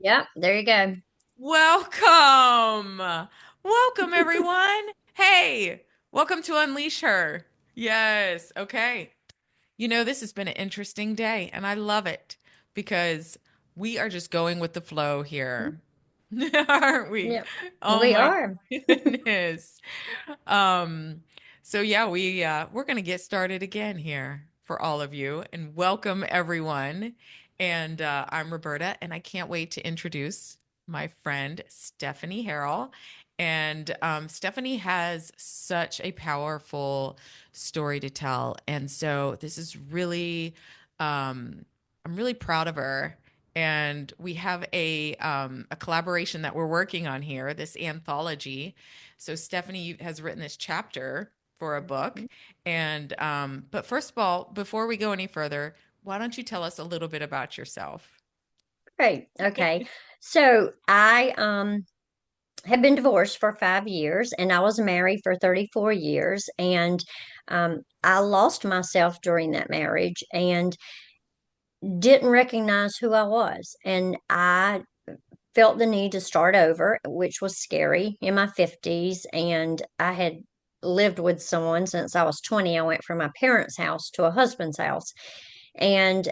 Yep, there you go. Welcome. Welcome, everyone. Hey, welcome to Unleash Her. Yes. Okay. This has been an interesting day, and I love it because we are just going with the flow here, aren't we? Yep, Oh we my are. goodness. Um, so yeah, we're gonna get started again here for all of you, and welcome everyone. And I'm Roberta, and I can't wait to introduce my friend Stephanie Harrell. And Stephanie has such a powerful story to tell. And so this is really, I'm really proud of her. And we have a collaboration that we're working on here, this anthology. So Stephanie has written this chapter for a book. And but first of all, before we go any further, why don't you tell us a little bit about yourself? Great. Okay. So I have been divorced for 5 years and I was married for 34 years. And I lost myself during that marriage and didn't recognize who I was. And I felt the need to start over, which was scary in my 50s. And I had lived with someone since I was 20. I went from my parents' house to a husband's house. And,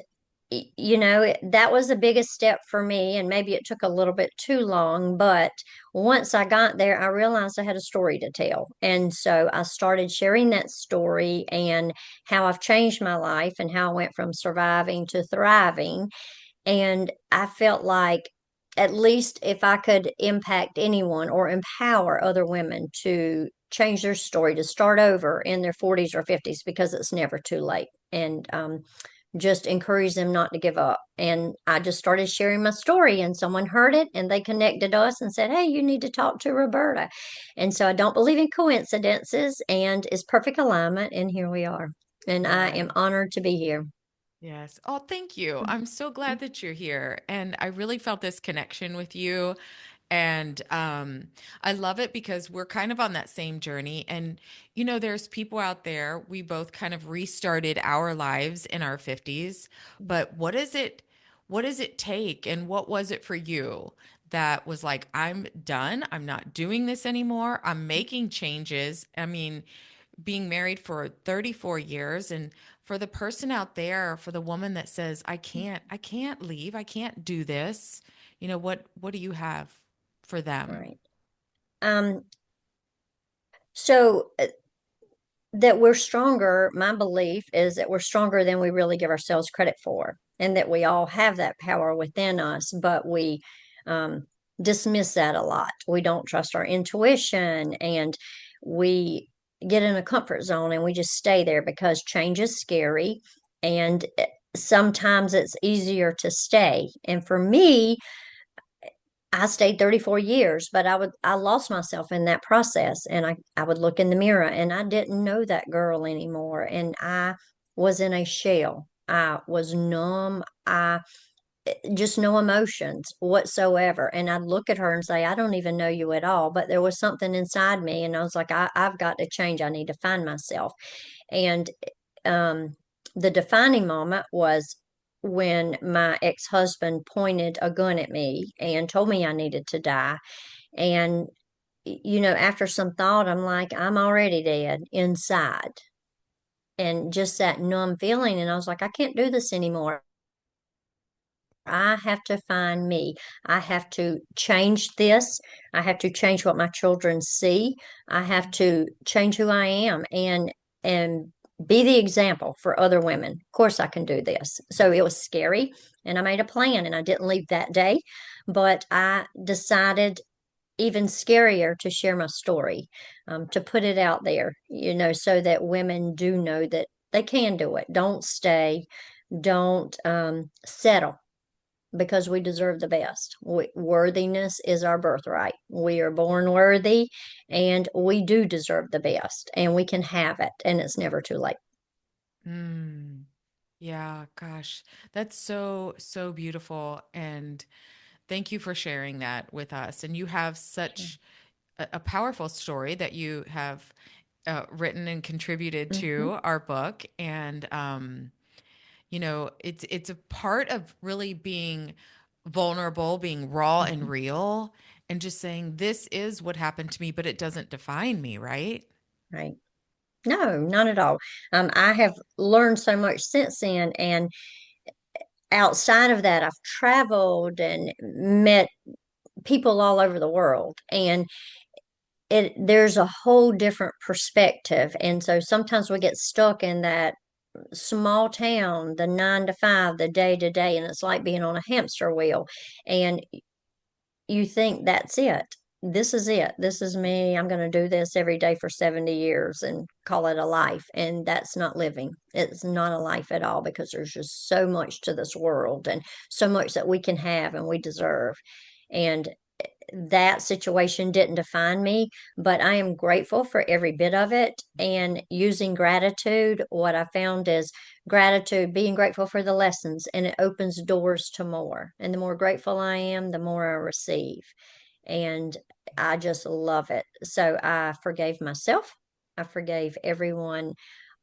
that was the biggest step for me. And maybe it took a little bit too long. But once I got there, I realized I had a story to tell. And so I started sharing that story and how I've changed my life and how I went from surviving to thriving. And I felt like at least if I could impact anyone or empower other women to change their story, to start over in their 40s or 50s, because it's never too late. And just encourage them not to give up. And I just started sharing my story, and someone heard it and they connected us and said, "Hey, you need to talk to Roberta." And so I don't believe in coincidences, and it's perfect alignment. And here we are. And I am Yes. honored to be here. Yes. Oh, thank you. I'm so glad that you're here. And I really felt this connection with you. And I love it because we're kind of on that same journey. And, there's people out there, we both kind of restarted our lives in our 50s. But what does it take? And what was it for you that was like, I'm done. I'm not doing this anymore. I'm making changes. I mean, being married for 34 years, and for the person out there, for the woman that says I can't leave, I can't do this, what do you have for them? Right. Um, so that we're stronger, my belief is that we're stronger than we really give ourselves credit for, and that we all have that power within us, but we um, dismiss that a lot. We don't trust our intuition, and we get in a comfort zone and we just stay there because change is scary. And sometimes it's easier to stay. And for me, I stayed 34 years, but I lost myself in that process. And I would look in the mirror and I didn't know that girl anymore. And I was in a shell. I was numb. I just no emotions whatsoever. And I'd look at her and say, "I don't even know you at all." But there was something inside me, and I was like, I've got to change. I need to find myself. And um, the defining moment was when my ex-husband pointed a gun at me and told me I needed to die. And, after some thought, I'm like, I'm already dead inside. And just that numb feeling. And I was like, I can't do this anymore. I have to find me. I have to change this. I have to change what my children see. I have to change who I am and be the example for other women. Of course I can do this. So it was scary and I made a plan and I didn't leave that day, but I decided even scarier to share my story, to put it out there, so that women do know that they can do it. Don't stay, don't settle because we deserve the best. Worthiness is our birthright. We are born worthy and we do deserve the best and we can have it and it's never too late. Mm, yeah, gosh, that's so so beautiful, and thank you for sharing that with us. And you have Sure. such a powerful story that you have written and contributed Hmm. to our book. And it's a part of really being vulnerable, being raw and Mhm. real, and just saying, this is what happened to me, but it doesn't define me, right? Right. No, not at all. I have learned so much since then. And outside of that, I've traveled and met people all over the world. And there's a whole different perspective. And so sometimes we get stuck in that small town, the 9 to 5, the day to day, and it's like being on a hamster wheel. And you think that's it. This is it. This is me. I'm going to do this every day for 70 years and call it a life. And that's not living. It's not a life at all, because there's just so much to this world and so much that we can have and we deserve. And that situation didn't define me, but I am grateful for every bit of it. And using gratitude, what I found is gratitude, being grateful for the lessons, and it opens doors to more. And the more grateful I am, the more I receive. And I just love it. So I forgave myself. I forgave everyone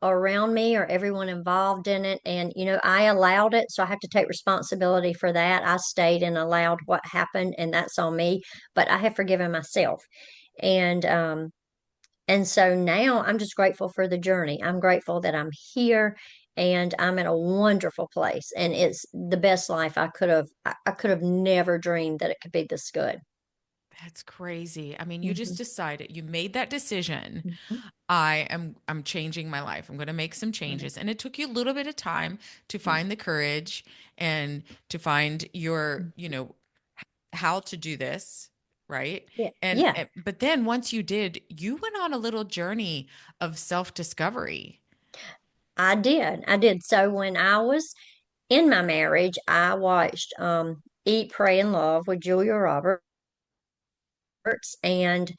around me or everyone involved in it. And, I allowed it. So I have to take responsibility for that. I stayed and allowed what happened, and that's on me. But I have forgiven myself. And, and so now I'm just grateful for the journey. I'm grateful that I'm here and I'm in a wonderful place. And it's the best life I could have never dreamed that it could be this good. That's crazy. I mean, you just Mhm. decided, you made that decision. Mhm. I'm changing my life. I'm going to make some Right. changes. And it took you a little bit of time to Yeah. find the courage and to find your, how to do this, right? Yeah. And, Yeah. but then once you did, you went on a little journey of self-discovery. I did. I did. So when I was in my marriage, I watched Eat, Pray, and Love with Julia Roberts, and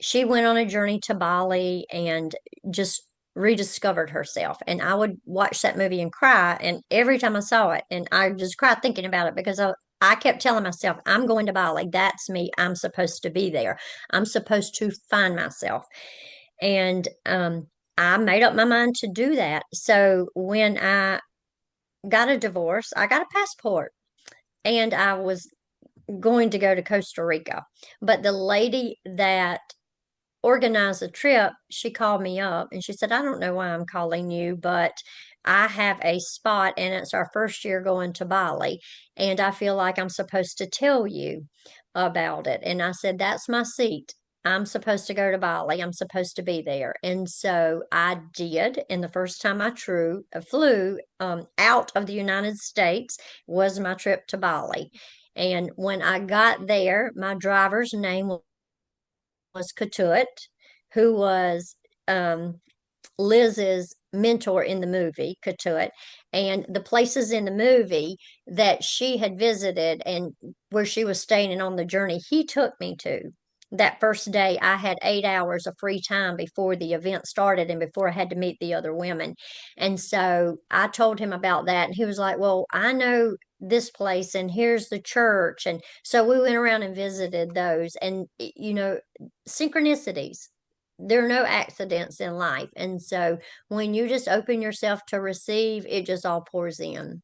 she went on a journey to Bali and just rediscovered herself. And I would watch that movie and cry. And every time I saw it, and I just cried thinking about it, because I kept telling myself, I'm going to Bali. That's me. I'm supposed to be there. I'm supposed to find myself. And I made up my mind to do that. So when I got a divorce, I got a passport, and I was going to go to Costa Rica. But the lady that organize a trip, she called me up and she said, I don't know why I'm calling you, but I have a spot and it's our first year going to Bali. And I feel like I'm supposed to tell you about it. And I said, that's my seat. I'm supposed to go to Bali. I'm supposed to be there. And so I did. And the first time flew out of the United States was my trip to Bali. And when I got there, my driver's name was Katut, who was um, Liz's mentor in the movie, Katut. And the places in the movie that she had visited and where she was staying and on the journey, he took me to. That first day, I had 8 hours of free time before the event started and before I had to meet the other women. And so I told him about that, and he was like, well, I know this place, and here's the church. And so we went around and visited those. And, synchronicities. There are no accidents in life. And so when you just open yourself to receive, it just all pours in.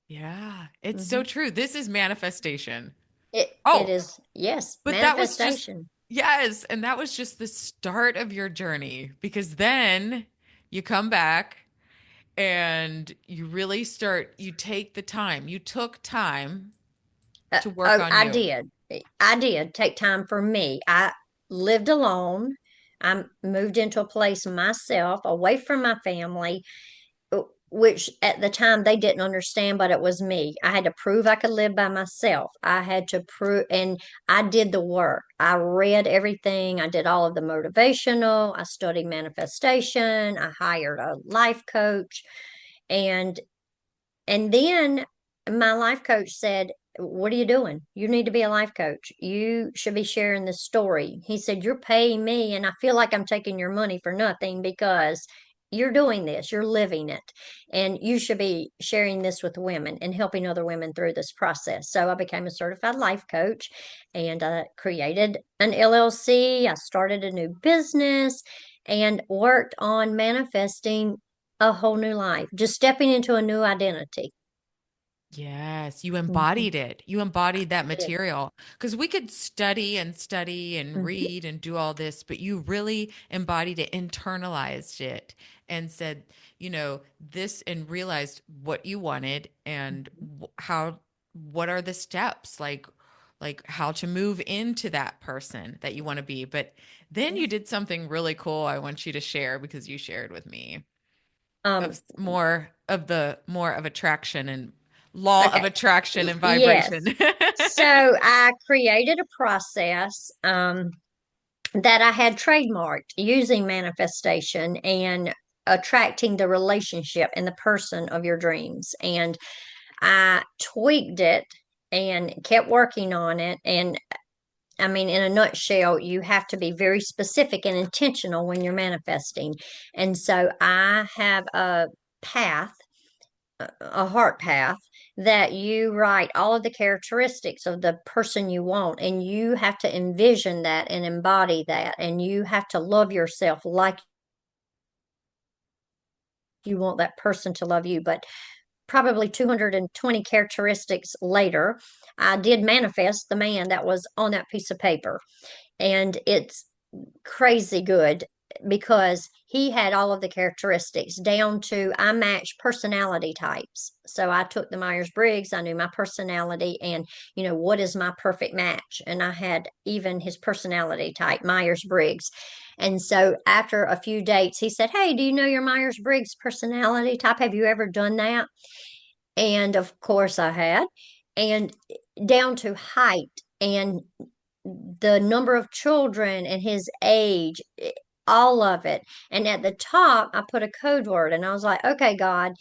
Yeah, it's so Hmm. true. This is manifestation. It Oh, is, yes, but that was just, manifestation. yes. And that was just the start of your journey because then you come back and you really start, you take the time. You took time to work Oh, on I you. did. I did take time for me. I lived alone. I moved into a place myself, away from my family, which at the time they didn't understand, but it was me. I had to prove I could live by myself. I had to prove, and I did the work. I read everything. I did all of the motivational. I studied manifestation. I hired a life coach, and then my life coach said, what are you doing? You need to be a life coach. You should be sharing this story. He said, you're paying me, and I feel like I'm taking your money for nothing because you're doing this, you're living it, and you should be sharing this with women and helping other women through this process. So I became a certified life coach, and I created an LLC. I started a new business and worked on manifesting a whole new life, just stepping into a new identity. Yes, you Mhm. embodied it. You embodied that Did. material because we could study and Mhm. read and do all this, but you really embodied it, internalized it, and said, this and realized what you wanted and what are the steps like how to move into that person that you want to be. But then Yeah. you did something really cool I want you to share because you shared with me Um, of more of attraction and law of okay. attraction and vibration. Yes. So I created a process that I had trademarked using manifestation and attracting the relationship and the person of your dreams. And I tweaked it and kept working on it. And I mean, in a nutshell, you have to be very specific and intentional when you're manifesting. And so I have path, a heart path, that you write all of the characteristics of the person you want, and you have to envision that and embody that, and you have to love yourself like you want that person to love you. But probably 220 characteristics later, I did manifest the man that was on that piece of paper. And it's crazy good because he had all of the characteristics down to I matched personality types. So I took the Myers-Briggs, I knew my personality and, what is my perfect match? And I had even his personality type, Myers-Briggs. And so after a few dates, he said, "Hey, do you know your Myers-Briggs personality type? Have you ever done that?" And of course I had. And down to height and the number of children and his age, all of it. And at the top, I put a code word and I was like, okay, God,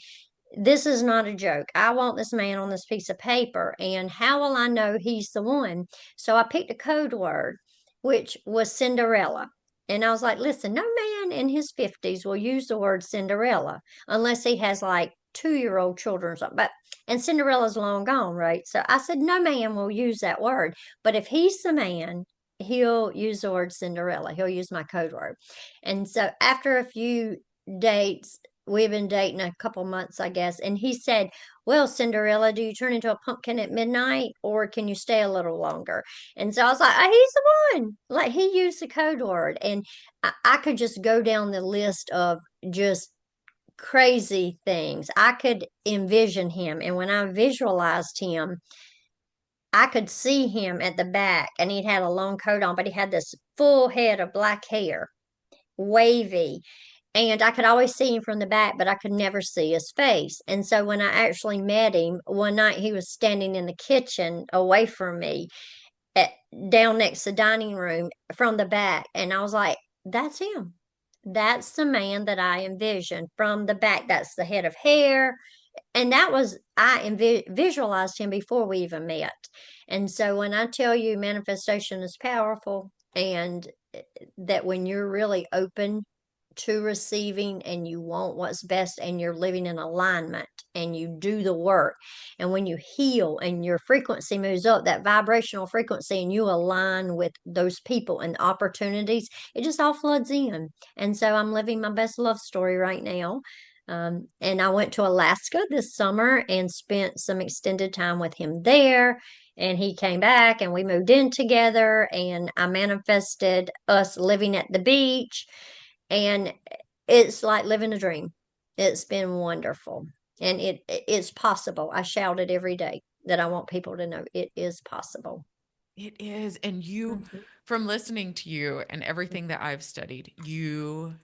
this is not a joke. I want this man on this piece of paper. And how will I know he's the one? So I picked a code word, which was Cinderella. And I was like, listen, no man in his 50s will use the word Cinderella unless he has like 2-year-old children or something. And Cinderella's long gone, right? So I said, no man will use that word. But if he's the man, he'll use the word Cinderella. He'll use my code word. And so after a few dates, we've been dating a couple months, I guess. And he said, well, Cinderella, do you turn into a pumpkin at midnight or can you stay a little longer? And so I was like, oh, he's the one. Like he used the code word. And I could just go down the list of just crazy things. I could envision him. And when I visualized him, I could see him at the back and he'd had a long coat on, but he had this full head of black hair, wavy, and I could always see him from the back, but I could never see his face. And so when I actually met him one night, he was standing in the kitchen away from me, at, down next to the dining room from the back. And I was like, that's him. That's the man that I envisioned from the back. That's the head of hair. And that was, I visualized him before we even met. And so when I tell you manifestation is powerful and that when you're really open to receiving and you want what's best and you're living in alignment and you do the work and when you heal and your frequency moves up, that vibrational frequency, and you align with those people and opportunities, it just all floods in. And so I'm living my best love story right now. And I went to Alaska this summer and spent some extended time with him there. And he came back and we moved in together and I manifested us living at the beach, and it's like living a dream. It's been wonderful. And it's possible. I shout it every day that I want people to know it is possible. It is. And you, Mhm. from listening to you and everything that I've studied, you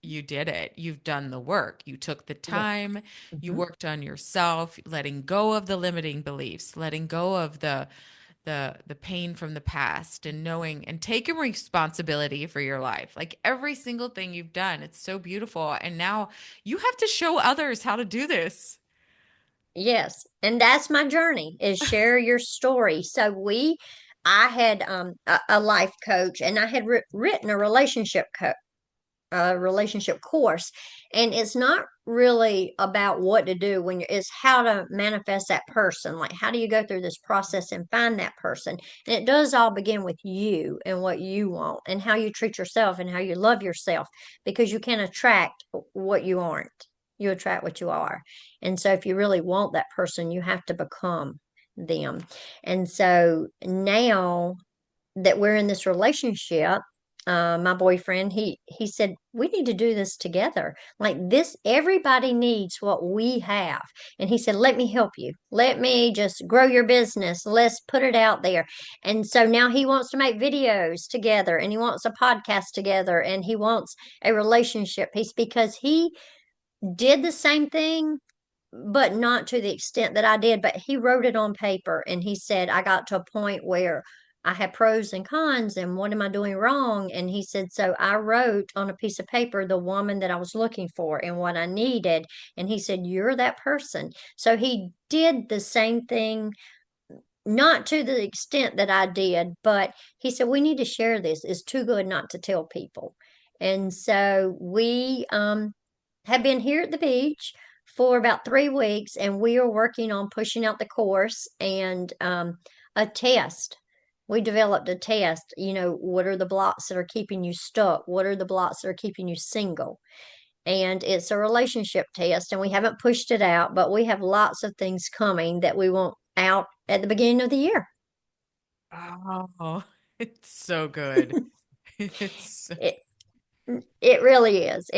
did it. You've done the work. You took the Yes. time, you Hmm. worked on yourself, letting go of the limiting beliefs, letting go of the pain from the past and knowing and taking responsibility for your life. Like every single thing you've done, it's so beautiful. And now you have to show others how to do this. Yes. And that's my journey is share your story. So I had a life coach and I had written a relationship course, and it's not really about what to do when you're, it's how to manifest that person. Like how do you go through this process and find that person? And it does all begin with you and what you want and how you treat yourself and how you love yourself, because you can attract what you aren't. You attract what you are. And so if you really want that person, you have to become them. And so now that we're in this relationship, my boyfriend, he said we need to do this together. Like this, everybody needs what we have. And he said, "Let me help you. Let me just grow your business. Let's put it out there." And so now he wants to make videos together, and he wants a podcast together, and he wants a relationship piece because he did the same thing but not to the extent that I did. But he wrote it on paper and he said, I got to a point where I had pros and cons and what am I doing wrong? And he said, so I wrote on a piece of paper the woman that I was looking for and what I needed. And he said, you're that person. So he did the same thing, not to the extent that I did, but he said, we need to share this. It's too good not to tell people. And so we have been here at the beach for about 3 weeks, and we are working on pushing out the course and a test. We developed a test. What are the blocks that are keeping you stuck? What are the blocks that are keeping you single? And it's a relationship test, and we haven't pushed it out, but we have lots of things coming that we want out at the beginning of the year. Oh, it's so good. It's It it really is.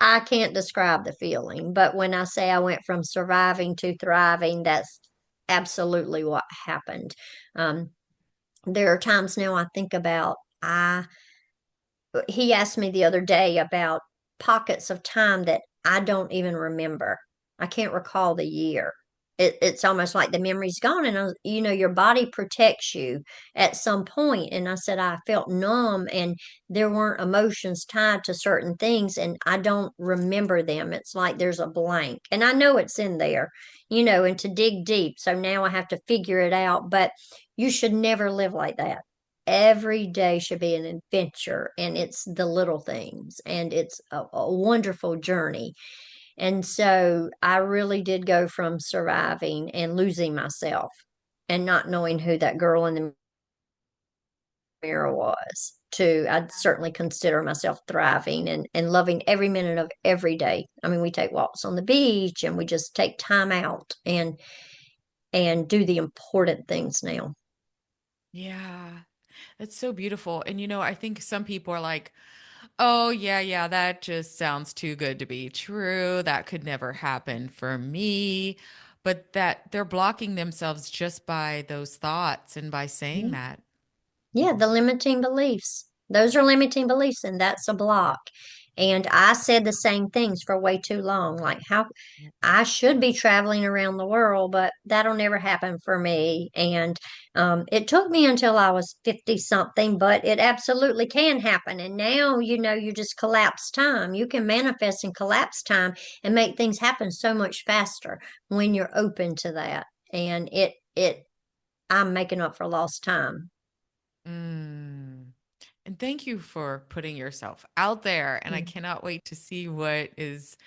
I can't describe the feeling, but when I say I went from surviving to thriving, that's absolutely what happened. Um, there are times now I think about I he asked me the other day about pockets of time that I don't even remember. I can't recall the year. It's almost like the memory's gone, and your body protects you at some point. And I said I felt numb, and there weren't emotions tied to certain things, and I don't remember them. It's like there's a blank, and I know it's in there, and to dig deep. So now I have to figure it out. But you should never live like that. Every day should be an adventure, and it's the little things, and it's a wonderful journey. And so I really did go from surviving and losing myself and not knowing who that girl in the mirror was to I'd certainly consider myself thriving and loving every minute of every day. I mean, we take walks on the beach and we just take time out and do the important things now. yeah, that's so beautiful. And I think some people are like, oh, yeah, yeah, that just sounds too good to be true. That could never happen for me. But that they're blocking themselves just by those thoughts and by saying that. Yeah, the limiting beliefs. Those are limiting beliefs, and that's a block. And I said the same things for way too long. Like, how I should be traveling around the world, but that'll never happen for me. And it took me until I was 50 something, but it absolutely can happen. And now, you just collapse time. You can manifest and collapse time and make things happen so much faster when you're open to that. And I'm making up for lost time. Mm. And thank you for putting yourself out there. And I Mm. cannot wait to see what's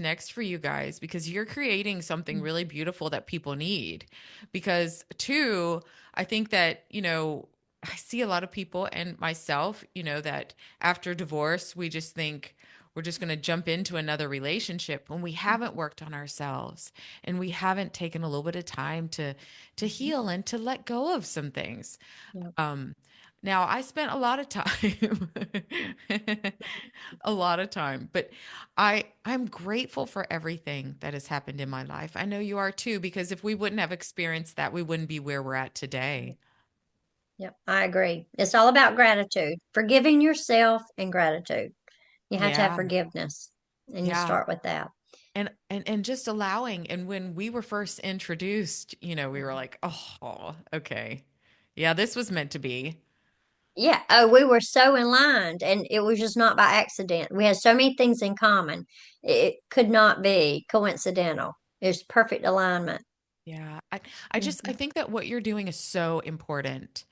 next for you guys because you're creating something really beautiful that people need. Because, two, I think that, I see a lot of people and myself, that after divorce, we just think we're just going to jump into another relationship when we haven't worked on ourselves and we haven't taken a little bit of time to Mhm. heal and to let go of some things. Yep. Um, Now I spent a lot of time, a lot of time, but I'm grateful for everything that has happened in my life. I know you are too, because if we wouldn't have experienced that, we wouldn't be where we're at today. Yep, I agree. It's all about gratitude, forgiving yourself and gratitude. You have to have Yeah, forgiveness, and you yeah. start with that. And just allowing. And when we were first introduced, we were Mhm. like, oh, okay. Yeah, this was meant to be. Yeah. Oh, we were so aligned, and it was just not by accident. We had so many things in common. It could not be coincidental. It's perfect alignment. Yeah. I Mhm. think that what you're doing is so important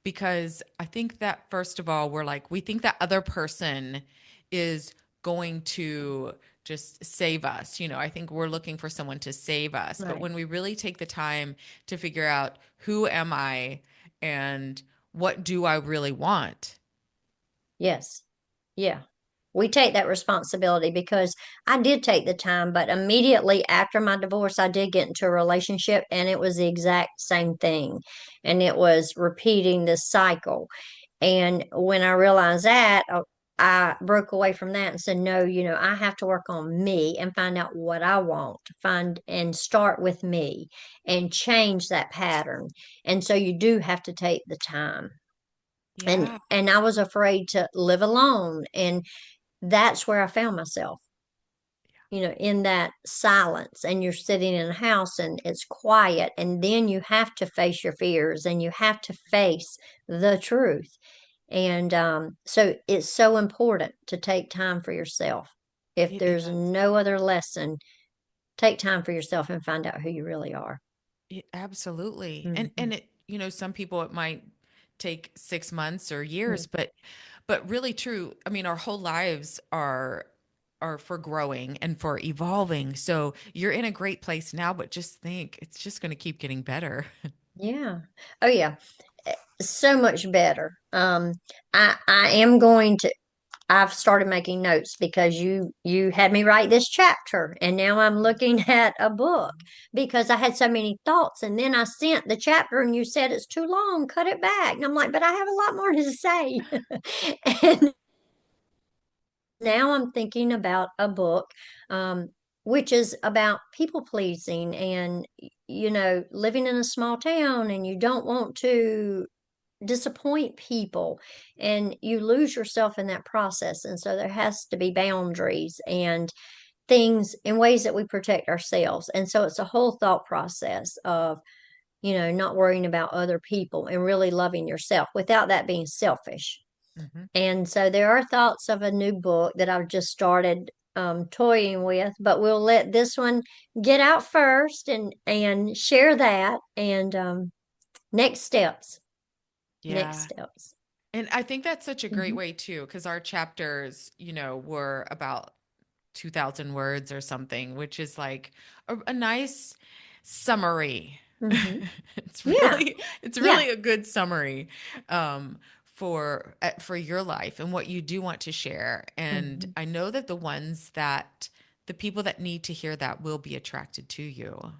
because I think that first of all, we think that other person is going to just save us. I think we're looking for someone to save us. But Right. when we really take the time to figure out who am I and what do I really want? Yes. Yeah. we take that responsibility because I did take the time, but immediately after my divorce, I did get into a relationship and it was the exact same thing. And it was repeating this cycle. And when I realized that, I broke away from that and said, no, I have to work on me and find out what I want, find and start with me and change that pattern. And so you do have to take the time. And Yeah. and I was afraid to live alone. And that's where I found myself, in that silence. And you're sitting in a house and it's quiet. And then you have to face your fears and you have to face the truth. And so it's so important to take time for yourself. If It there's is. no other lesson, take time for yourself and find out who you really are. Absolutely. Hmm. And it, some people it might take 6 months or years, Hmm. but really true. I mean, our whole lives are for growing and for evolving. So you're in a great place now, but just think it's just going to keep getting better. Yeah. Oh, yeah. So much better. I am going to. I've started making notes because you had me write this chapter, and now I'm looking at a book because I had so many thoughts, and then I sent the chapter, and you said it's too long, cut it back. And I'm like, but I have a lot more to say. And now I'm thinking about a book, um, which is about people pleasing and living in a small town, and you don't want to disappoint people and you lose yourself in that process. And so there has to be boundaries and things in ways that we protect ourselves. And so it's a whole thought process of, not worrying about other people and really loving yourself without that being selfish. Hmm. And so there are thoughts of a new book that I've just started toying with, but we'll let this one get out first and share that and next steps. Next Yeah. steps. And I think that's such a great Mhm. way too, because our chapters, were about 2000 words or something, which is like a nice summary. Mhm. It's Yeah. Yeah. really a good summary for your life and what you do want to share. And Mhm. I know that the people that need to hear that will be attracted to you.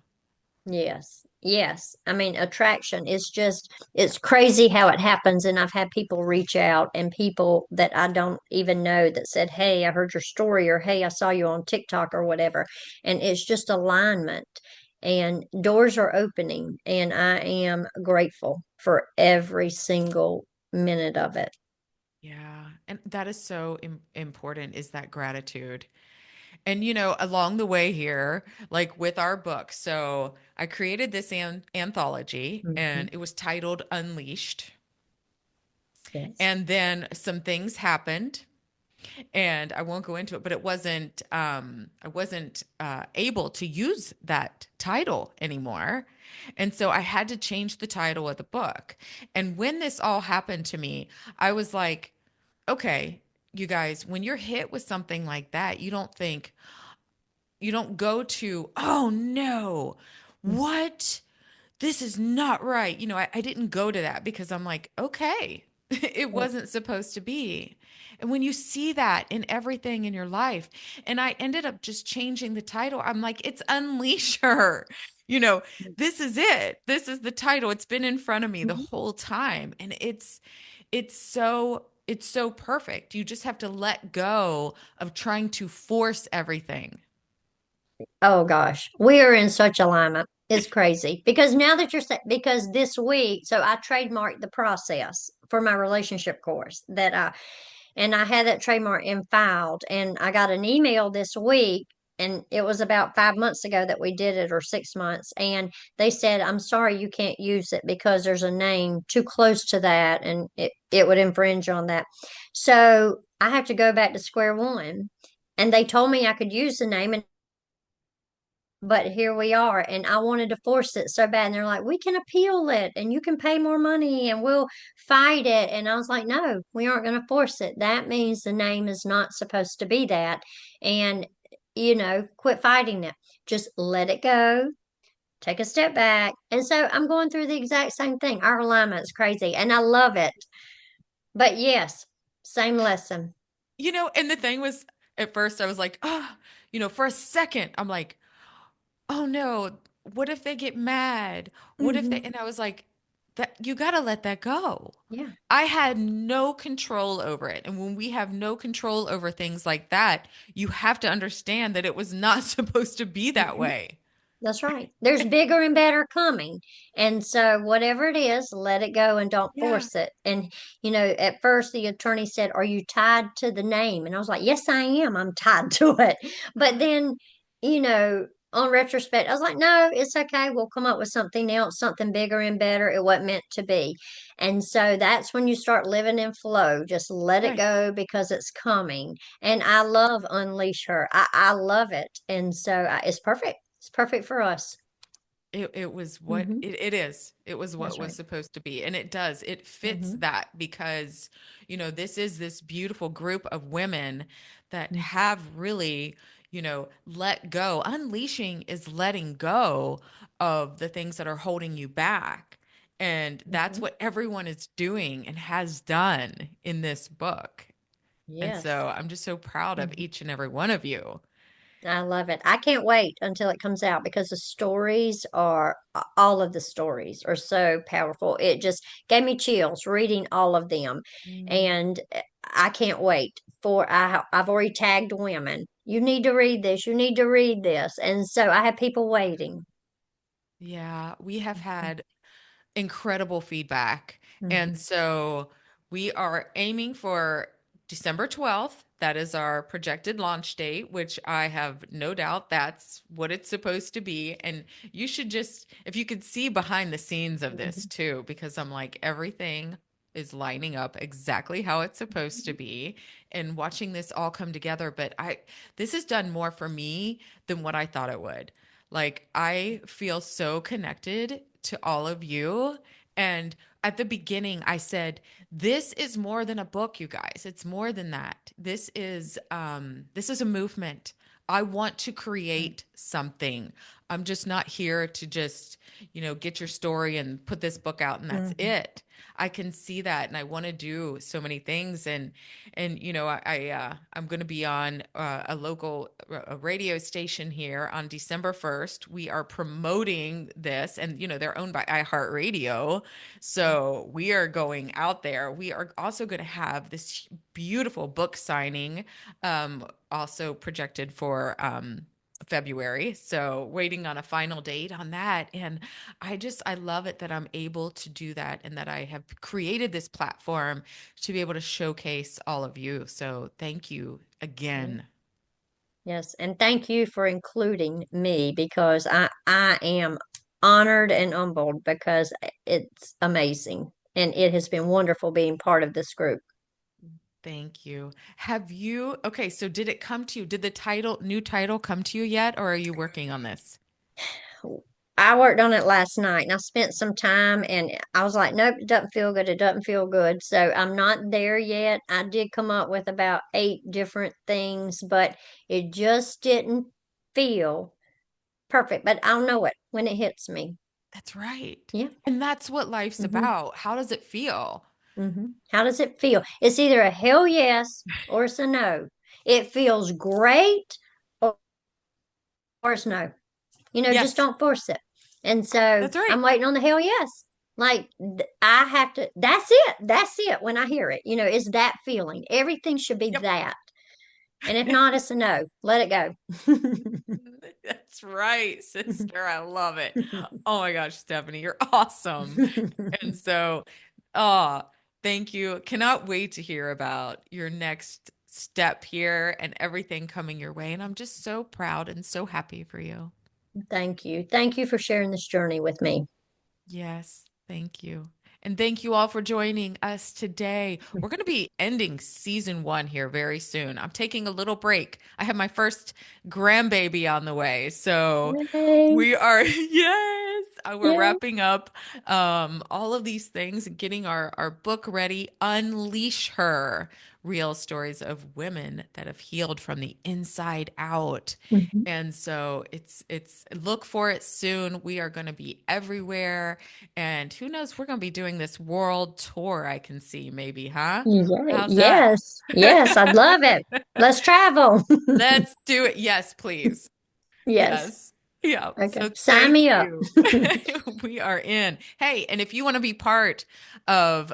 Yes. Yes. I mean, attraction is just, it's crazy how it happens. And I've had people reach out and people that I don't even know that said, hey, I heard your story, or hey, I saw you on TikTok or whatever. And it's just alignment and doors are opening. And I am grateful for every single minute of it. Yeah. And that is so important, is that gratitude. And along the way here, like with our book, so I created this anthology Mhm. and it was titled Unleashed. Yes. And then some things happened and I won't go into it, but I wasn't able to use that title anymore. And so I had to change the title of the book. And when this all happened to me, I was like, okay, you guys, when you're hit with something like that, you don't go to, oh no, what? This is not right. I didn't go to that because I'm like, okay, it wasn't supposed to be. And when you see that in everything in your life, and I ended up just changing the title, I'm like, it's Unleash Her. You know, this is it. This is the title. It's been in front of me the Mhm. whole time. And it's so perfect. You just have to let go of trying to force everything. Oh gosh, we are in such alignment. It's crazy because now that you're saying, because this week, so I trademarked the process for my relationship course and I had that trademark and filed, and I got an email this week, and it was about 5 months ago that we did it, or 6 months, and they said, I'm sorry, you can't use it because there's a name too close to that, and it would infringe on that. So I have to go back to square one, and they told me I could use the name, and but here we are. And I wanted to force it so bad. And they're like, we can appeal it and you can pay more money and we'll fight it. And I was like, no, we aren't going to force it. That means the name is not supposed to be that. And, quit fighting it. Just let it go. Take a step back. And so I'm going through the exact same thing. Our alignment is crazy and I love it. But yes, same lesson. And the thing was, at first I was like, oh, for a second, I'm like, oh no, what if they get mad? What if they, Hmm. and I was like, that you got to let that go. Yeah. I had no control over it. And when we have no control over things like that, you have to understand that it was not supposed to be that Hmm. way. That's right. There's bigger and better coming. And so, whatever it is, let it go and don't Yeah, force it. And, at first the attorney said, "Are you tied to the name?" And I was like, "Yes, I am. I'm tied to it." But then, on retrospect, I was like, "No, it's okay. We'll come up with something else, something bigger and better. It wasn't meant to be." And so, that's when you start living in flow. Just let it right. go because it's coming. And I love Unleash Her. I love it. And so, it's perfect. It's perfect for us. It was what Hmm. it is. It was what That's was right. supposed to be. And it does. It fits Hmm. that because, this is this beautiful group of women that have really, let go. Unleashing is letting go of the things that are holding you back. And that's Hmm. what everyone is doing and has done in this book. And Yes. so I'm just so proud of Hmm. each and every one of you. I love it. I can't wait until it comes out because the stories are, all of the stories are so powerful. It just gave me chills reading all of them. And I can't wait I've already tagged women. You need to read this. You need to read this. And so I have people waiting. Yeah, we have had incredible feedback. And Hmm. so we are aiming for December 12th. That is our projected launch date, which I have no doubt that's what it's supposed to be. And you should just, if you could see behind the scenes of this Hmm. too, because I'm like, everything is lining up exactly how it's supposed to be and watching this all come together. But this has done more for me than what I thought it would. Like, I feel so connected to all of you. And at the beginning, I said, this is more than a book, you guys. It's more than that. This is a movement. I want to Right. create something. I'm just not here to just, get your story and put this book out and that's Hmm. it. I can see that and I want to do so many things and I'm going to be on a local a radio station here on December 1st. We are promoting this and they're owned by iHeartRadio. So we are going out there. We are also going to have this beautiful book signing also projected for February. So waiting on a final date on that. And I love it that I'm able to do that and that I have created this platform to be able to showcase all of you. So thank you Yeah. again. Yes, and thank you for including me because I am honored and humbled because it's amazing and it has been wonderful being part of this group. Thank you. Okay, so did it come to you? Did the new title come to you yet, or are you working on this? I worked on it last night and I spent some time and I was like, nope, it doesn't feel good. It doesn't feel good. So I'm not there yet. I did come up with about 8 different things, but it just didn't feel perfect. But I'll know it when it hits me. That's right. Yeah. And that's what life's Hmm. about. How does it feel? How does it feel? It's either a hell yes or it's a no. It feels great or it's no. Just Yes, don't force it. And so that's right. I'm waiting on the hell yes. Like I have to, that's it. That's it when I hear it. It's that feeling. Everything should be Yep. that. And if not, it's a no. Let it go. That's right, sister. I love it. Oh my gosh, Stephanie, you're awesome. And so, oh, thank you. Cannot wait to hear about your next step here and everything coming your way. And I'm just so proud and so happy for you. Thank you. Thank you for sharing this journey with me. Yes, thank you. And thank you all for joining us today. We're going to be ending season 1 here very soon. I'm taking a little break. I have my first grandbaby on the way. So Yay. we are, yes. We're Yeah. wrapping up all of these things and getting our book ready. Unleash Her, real stories of women that have healed from the inside out. Mhm. And so it's look for it soon. We are going to be everywhere. And who knows, we're going to be doing this world tour, I can see maybe, huh? Yay. How's that? Yes. Yes. I'd love it. Let's travel. Let's do it. Yes, please. Yes. Yes. Yeah. Okay. So Sign thank me up. you. We are in. Hey, and if you want to be part of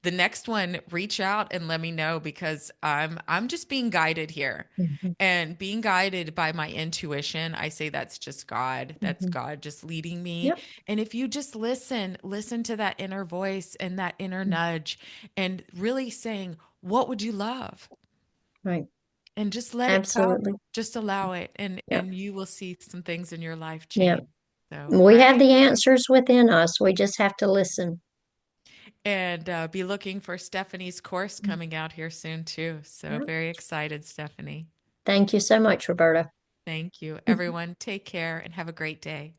the next one, reach out and let me know because I'm just being guided here. Mhm. And being guided by my intuition, I say that's just God. That's Mhm. God just leading me. Yep. And if you just listen to that inner voice and that inner nudge and really saying, what would you love? Right. And just let it go. Absolutely. Just allow it and Yep. you will see some things in your life Yep. change. So, all We have right. the answers within us. We just have to listen. And be looking for Stephanie's course coming out here soon too. So, Yep. very excited, Stephanie. Thank you so much, Roberta. Thank you. Everyone, take care and have a great day.